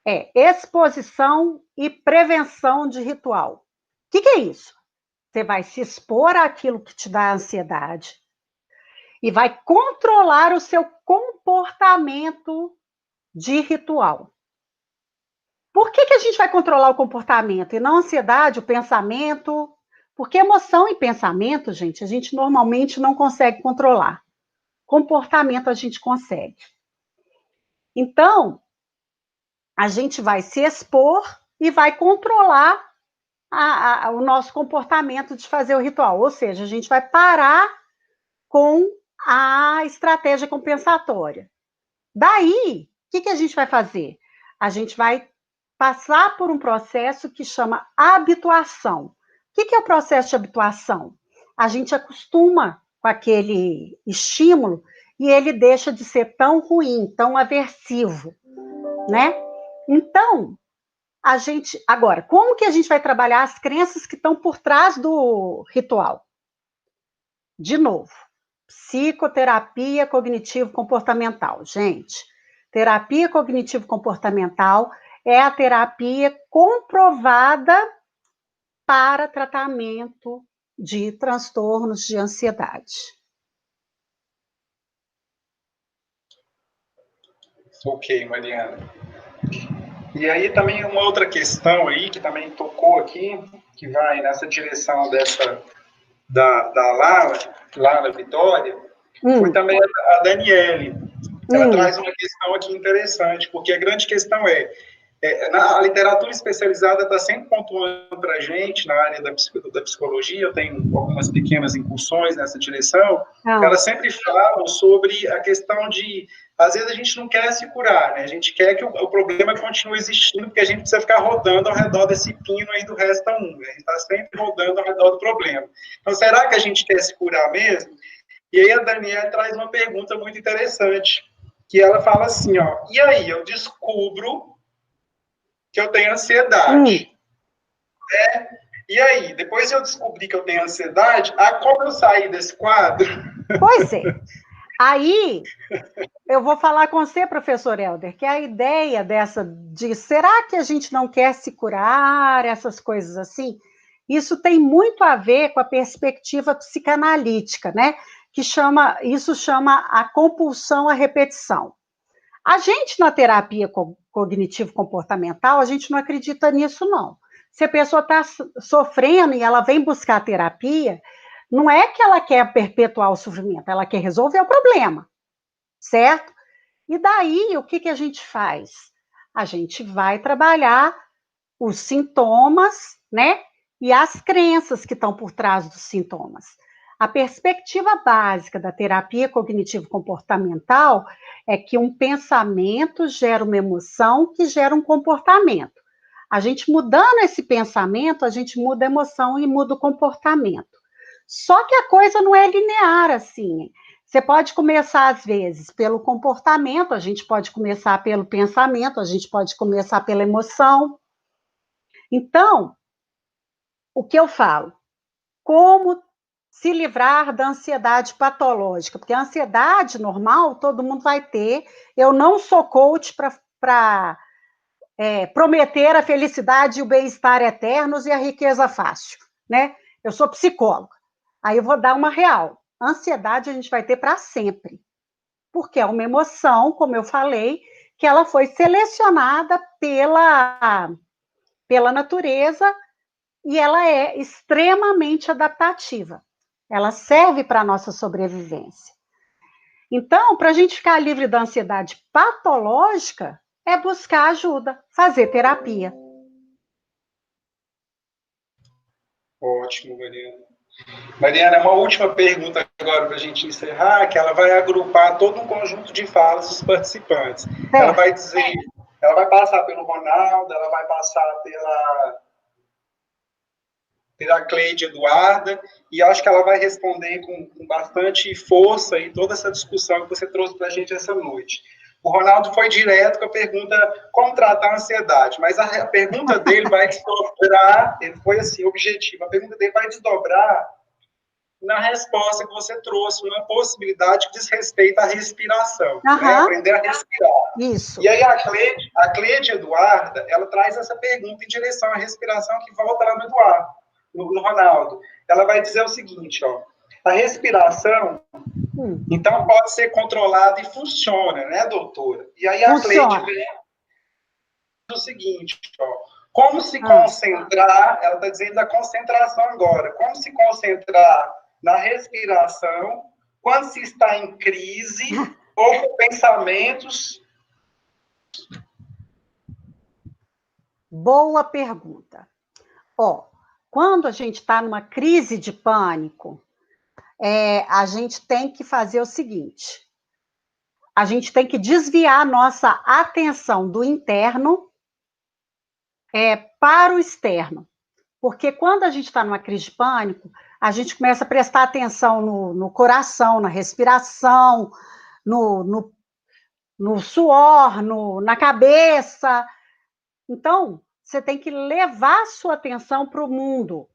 é exposição e prevenção de ritual. O que é isso? Você vai se expor àquilo que te dá ansiedade e vai controlar o seu comportamento de ritual. Por que a gente vai controlar o comportamento e não a ansiedade, o pensamento? Porque emoção e pensamento, gente, a gente normalmente não consegue controlar. Comportamento a gente consegue. Então, a gente vai se expor e vai controlar o nosso comportamento de fazer o ritual. Ou seja, a gente vai parar com a estratégia compensatória. Daí, o que a gente vai fazer? A gente vai passar por um processo que chama habituação. O que é o processo de habituação? A gente acostuma com aquele estímulo e ele deixa de ser tão ruim, tão aversivo, né? Então, agora, como que a gente vai trabalhar as crenças que estão por trás do ritual? De novo, psicoterapia cognitivo-comportamental. Gente, terapia cognitivo-comportamental é a terapia comprovada para tratamento de transtornos de ansiedade. Ok, Mariana. E aí também uma outra questão aí, que também tocou aqui, que vai nessa direção da Lara Vitória, foi também a Daniele. Ela traz uma questão aqui interessante, porque a grande questão a literatura especializada está sempre pontuando para a gente, na área da psicologia, eu tenho algumas pequenas incursões nessa direção, elas sempre falam sobre a questão de, às vezes a gente não quer se curar, né? A gente quer que o problema continue existindo, porque a gente precisa ficar rodando ao redor desse pino aí do resta um, né? A gente está sempre rodando ao redor do problema. Então, será que a gente quer se curar mesmo? E aí a Daniela traz uma pergunta muito interessante, que ela fala assim, ó, e aí, eu descubro que eu tenho ansiedade. E aí, depois eu descobri que eu tenho ansiedade, como eu sair desse quadro? Pois é. Aí, eu vou falar com você, professor Helder, que a ideia de será que a gente não quer se curar, essas coisas assim, isso tem muito a ver com a perspectiva psicanalítica, né? Isso chama a compulsão à repetição. A gente, na terapia cognitivo-comportamental, a gente não acredita nisso, não. Se a pessoa está sofrendo e ela vem buscar terapia, não é que ela quer perpetuar o sofrimento, ela quer resolver o problema, certo? E daí, o que a gente faz? A gente vai trabalhar os sintomas, né? E as crenças que estão por trás dos sintomas. A perspectiva básica da terapia cognitivo-comportamental é que um pensamento gera uma emoção que gera um comportamento. A gente mudando esse pensamento, a gente muda a emoção e muda o comportamento. Só que a coisa não é linear assim. Você pode começar, às vezes, pelo comportamento, a gente pode começar pelo pensamento, a gente pode começar pela emoção. Então, o que eu falo? Como se livrar da ansiedade patológica? Porque a ansiedade normal, todo mundo vai ter. Eu não sou coach para prometer a felicidade e o bem-estar eternos e a riqueza fácil, né? Eu sou psicóloga. Aí eu vou dar uma real. Ansiedade a gente vai ter para sempre. Porque é uma emoção, como eu falei, que ela foi selecionada pela natureza e ela é extremamente adaptativa. Ela serve para a nossa sobrevivência. Então, para a gente ficar livre da ansiedade patológica, é buscar ajuda, fazer terapia. Ótimo, Mariana. Mariana, uma última pergunta agora para a gente encerrar, que ela vai agrupar todo um conjunto de falas dos participantes. Ela vai dizer, ela vai passar pelo Ronaldo, ela vai passar pela Cleide Eduarda, e acho que ela vai responder com bastante força e toda essa discussão que você trouxe para a gente essa noite. O Ronaldo foi direto com a pergunta como tratar a ansiedade, mas a pergunta dele vai desdobrar, ele foi assim, objetivo, a pergunta dele vai desdobrar na resposta que você trouxe, uma possibilidade que diz respeito à respiração, né? Aprender a respirar. Isso. E aí a Cleide Eduarda, ela traz essa pergunta em direção à respiração que volta lá no Eduardo, no Ronaldo. Ela vai dizer o seguinte, ó, a respiração, então, pode ser controlada e funciona, né, doutora? E aí a Cleide vem o seguinte, ó, como se concentrar, ela está dizendo da concentração agora, como se concentrar na respiração quando se está em crise ou com pensamentos. Boa pergunta. Ó, quando a gente está numa crise de pânico, a gente tem que fazer o seguinte, a gente tem que desviar a nossa atenção do interno para o externo. Porque quando a gente está numa crise de pânico, a gente começa a prestar atenção no coração, na respiração, no suor, na cabeça. Então, você tem que levar a sua atenção para o mundo.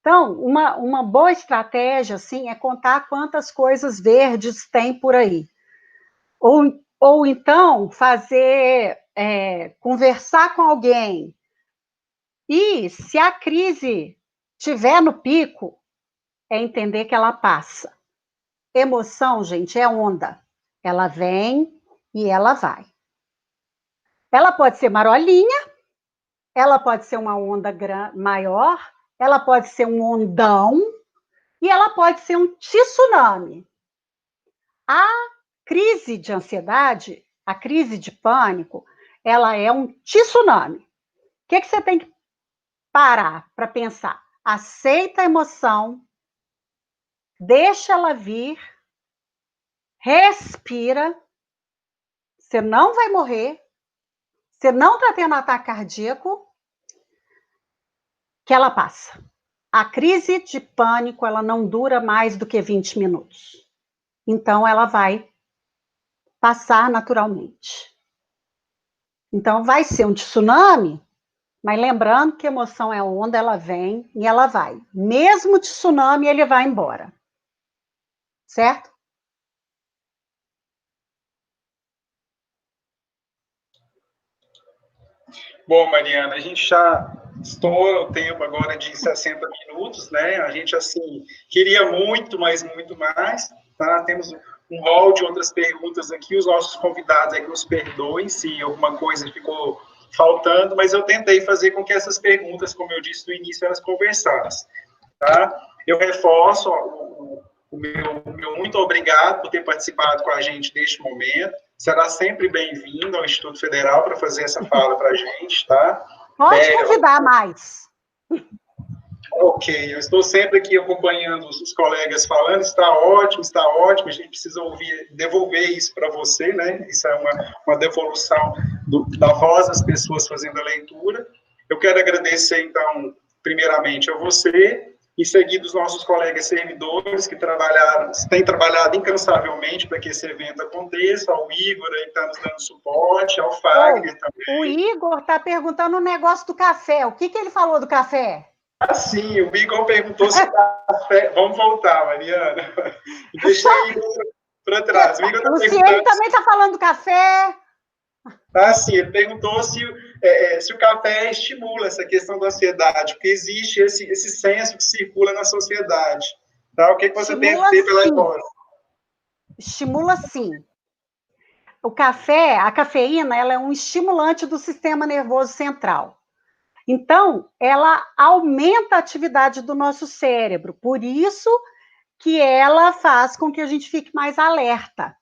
Então, uma boa estratégia, assim, é contar quantas coisas verdes tem por aí. Ou então, conversar com alguém. E se a crise estiver no pico, é entender que ela passa. Emoção, gente, é onda. Ela vem e ela vai. Ela pode ser marolinha, ela pode ser uma onda maior, ela pode ser um ondão e ela pode ser um tsunami. A crise de ansiedade, a crise de pânico, ela é um tsunami. O que você tem que parar para pensar? Aceita a emoção, deixa ela vir, respira, você não vai morrer, você não está tendo ataque cardíaco, que ela passa. A crise de pânico, ela não dura mais do que 20 minutos. Então, ela vai passar naturalmente. Então, vai ser um tsunami, mas lembrando que emoção é onda, ela vem e ela vai. Mesmo o tsunami, ele vai embora. Certo? Bom, Mariana, a gente já estoura o tempo agora de 60 minutos, né? A gente, assim, queria muito, mas muito mais, tá? Temos um rol de outras perguntas aqui, os nossos convidados que nos perdoem se alguma coisa ficou faltando, mas eu tentei fazer com que essas perguntas, como eu disse no início, elas conversassem, tá? Eu reforço o meu muito obrigado por ter participado com a gente neste momento. Será sempre bem-vindo ao Instituto Federal para fazer essa fala para a gente, tá? Pode convidar mais. Ok, eu estou sempre aqui acompanhando os colegas falando, está ótimo, a gente precisa devolver isso para você, né? Isso é uma devolução da voz das pessoas fazendo a leitura. Eu quero agradecer, então, primeiramente a você, em seguida os nossos colegas servidores que têm trabalhado incansavelmente para que esse evento aconteça, ao Igor, que está nos dando suporte, ao Fagner também. O Igor está perguntando o negócio do café. O que ele falou do café? Sim, o Igor perguntou se o café... Vamos voltar, Mariana. Deixa o Igor para trás. O Igor Luciene também está falando do café. Sim, ele perguntou se o café estimula essa questão da ansiedade, porque existe esse senso que circula na sociedade. Tá? O que você tem a dizer pela resposta? Estimula sim. O café, a cafeína, ela é um estimulante do sistema nervoso central. Então, ela aumenta a atividade do nosso cérebro, por isso que ela faz com que a gente fique mais alerta.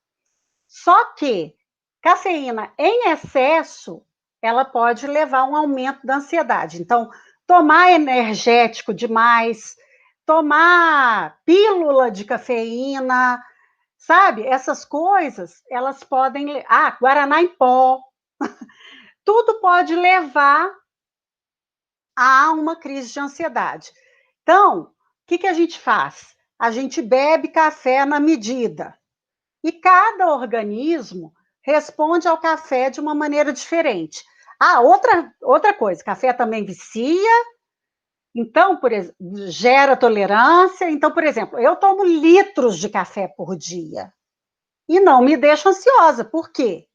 Só que cafeína em excesso, ela pode levar a um aumento da ansiedade. Então, tomar energético demais, tomar pílula de cafeína, sabe? Essas coisas, elas podem... guaraná em pó. Tudo pode levar a uma crise de ansiedade. Então, o que a gente faz? A gente bebe café na medida. E cada organismo responde ao café de uma maneira diferente. Outra coisa, café também vicia, então, por exemplo, gera tolerância. Então, por exemplo, eu tomo litros de café por dia e não me deixa ansiosa. Por quê?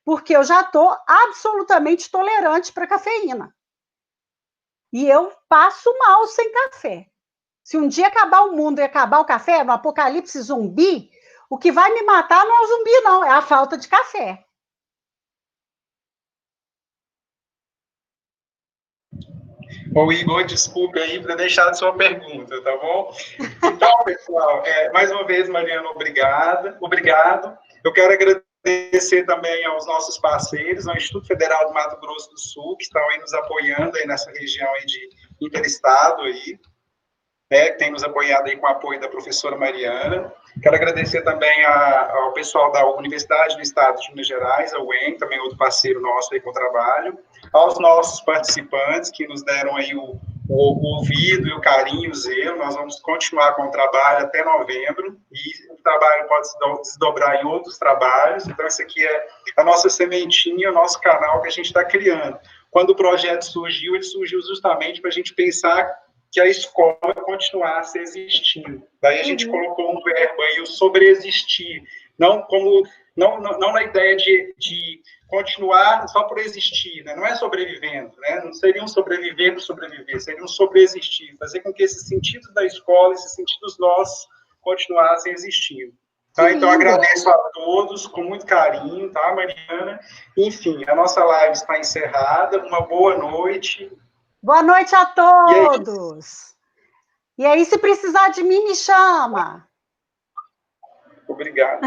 Porque eu já estou absolutamente tolerante para cafeína. E eu passo mal sem café. Se um dia acabar o mundo e acabar o café, no apocalipse zumbi, o que vai me matar não é o zumbi, não, é a falta de café. Ô, Igor, desculpe aí para deixar a sua pergunta, tá bom? Então, pessoal, mais uma vez, Mariana, obrigado. Eu quero agradecer também aos nossos parceiros, ao Instituto Federal do Mato Grosso do Sul, que estão aí nos apoiando aí nessa região aí de interestado aí, né, que tem nos apoiado aí com o apoio da professora Mariana. Quero agradecer também ao pessoal da Universidade do Estado de Minas Gerais, a UEM, também outro parceiro nosso aí com o trabalho, aos nossos participantes que nos deram aí o ouvido e o carinho, o zelo. Nós vamos continuar com o trabalho até novembro, e o trabalho pode se desdobrar em outros trabalhos. Então, esse aqui é a nossa sementinha, o nosso canal que a gente está criando. Quando o projeto surgiu, ele surgiu justamente para a gente pensar que a escola continuasse existindo. Daí a gente colocou um verbo aí, o sobreexistir, não na ideia de continuar só por existir, né? Não é sobrevivendo, né? Não seria um sobreviver por sobreviver, seria um sobreexistir, fazer com que esses sentidos da escola, esses sentidos nossos, continuassem existindo. Tá? Então, agradeço a todos com muito carinho, tá, Mariana? Enfim, a nossa live está encerrada. Uma boa noite. Boa noite a todos. E aí, se precisar de mim, me chama. Obrigado.